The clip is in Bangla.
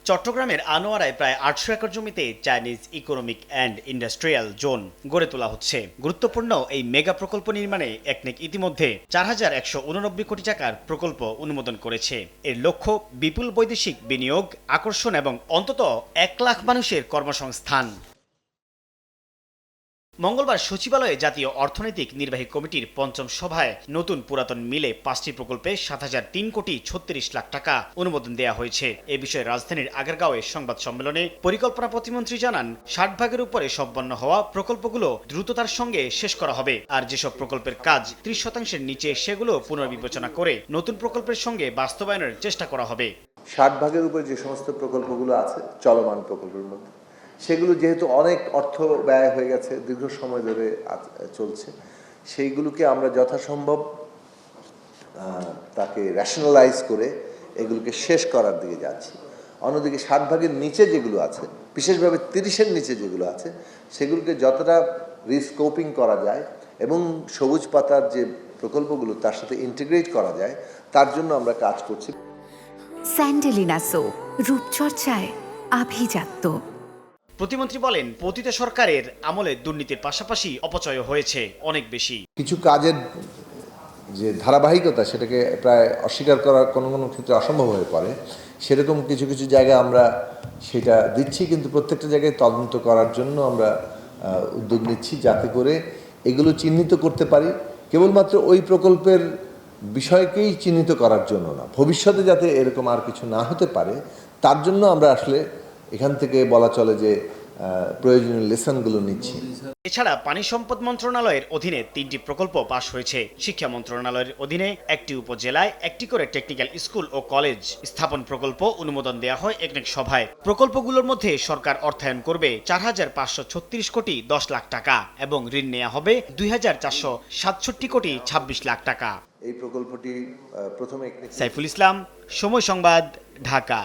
চট্টগ্রামের আনোয়ারায় প্রায় ৮০০ একর জমিতে Chinese economic and industrial zone গড়ে তোলা হচ্ছে। গুরুত্বপূর্ণ এই মেগা প্রকল্প নির্মাণে একনেক ইতিমধ্যে ৪,১৮৯ কোটি টাকার প্রকল্প অনুমোদন করেছে। এর লক্ষ্য বিপুল বৈদেশিক বিনিয়োগ আকর্ষণ এবং অন্তত ১ লাখ মানুষের কর্মসংস্থান। মঙ্গলবার সচিবালয়ে জাতীয় অর্থনৈতিক নির্বাহী কমিটির পঞ্চম সভায় নতুন পুরাতন মিলে ৫টি প্রকল্পে ৭,০০৩ কোটি ৩৬ লাখ টাকা অনুমোদন দেওয়া হয়েছে। এ বিষয়ে রাজধানীর আগারগাঁওয়ে সংবাদ সম্মেলনে পরিকল্পনা প্রতিমন্ত্রী জানান, ৬০ ভাগের উপরে সম্পন্ন হওয়া প্রকল্পগুলো দ্রুততার সঙ্গে শেষ করা হবে। আর যেসব প্রকল্পের কাজ ৩০% নিচে সেগুলো পুনর্বিবেচনা করে নতুন প্রকল্পের সঙ্গে বাস্তবায়নের চেষ্টা করা হবে। ৬০ ভাগের উপরে যে সমস্ত প্রকল্পগুলো আছে চলমান প্রকল্পের মধ্যে, সেগুলো যেহেতু অনেক অর্থ ব্যয় হয়ে গেছে, দীর্ঘ সময় ধরে চলছে, সেইগুলোকে আমরা যথাসম্ভব তাকে র্যাশনালাইজ করে এগুলোকে শেষ করার দিকে যাচ্ছি। অন্যদিকে ৬০ ভাগের নিচে যেগুলো আছে, বিশেষভাবে ৩০-এর নিচে যেগুলো আছে, সেগুলোকে যতটা রিস্কোপিং করা যায় এবং সবুজ পাতার যে প্রকল্পগুলো তার সাথে ইন্টিগ্রেট করা যায়, তার জন্য আমরা কাজ করছি। স্যান্ডেলিনা সো, রূপচর্চায় আভিজাত্য। প্রতিমন্ত্রী বলেন, পতিত সরকারের আমলে দুর্নীতির পাশাপাশি অপচয় হয়েছে অনেক বেশি। কিছু কাজের যে ধারাবাহিকতা, সেটাকে প্রায় অস্বীকার করার কোনো কোনো ক্ষেত্রে অসম্ভব হয়ে পড়ে। সেরকম কিছু কিছু জায়গায় আমরা সেটা দিচ্ছি, কিন্তু প্রত্যেকটা জায়গায় তদন্ত করার জন্য আমরা উদ্যোগ নিচ্ছি, যাতে করে এগুলো চিহ্নিত করতে পারি। কেবলমাত্র ওই প্রকল্পের বিষয়কেই চিহ্নিত করার জন্য না, ভবিষ্যতে যাতে এরকম আর কিছু না হতে পারে, তার জন্য আমরা আসলে এখান থেকে বলা চলে যে প্রয়োজনীয় লেসনগুলো নিচ্ছি। এছাড়া পানি সম্পদ মন্ত্রণালয়ের অধীনে ৩টি প্রকল্প পাশ হয়েছে। শিক্ষা মন্ত্রণালয়ের অধীনে ১টি উপজেলায় ১টি করে টেকনিক্যাল স্কুল ও কলেজ স্থাপন প্রকল্প অনুমোদন দেওয়া হয় একনেক সভায়। প্রকল্পগুলোর মধ্যে সরকার অর্থায়ন করবে ৪,৫৩৬ কোটি ১০ লাখ টাকা এবং ঋণ নেওয়া হবে ২,৪৬৭ কোটি ২৬ লাখ টাকা। এই প্রকল্পটি প্রথমে সাইফুল ইসলাম, সময় সংবাদ, ঢাকা।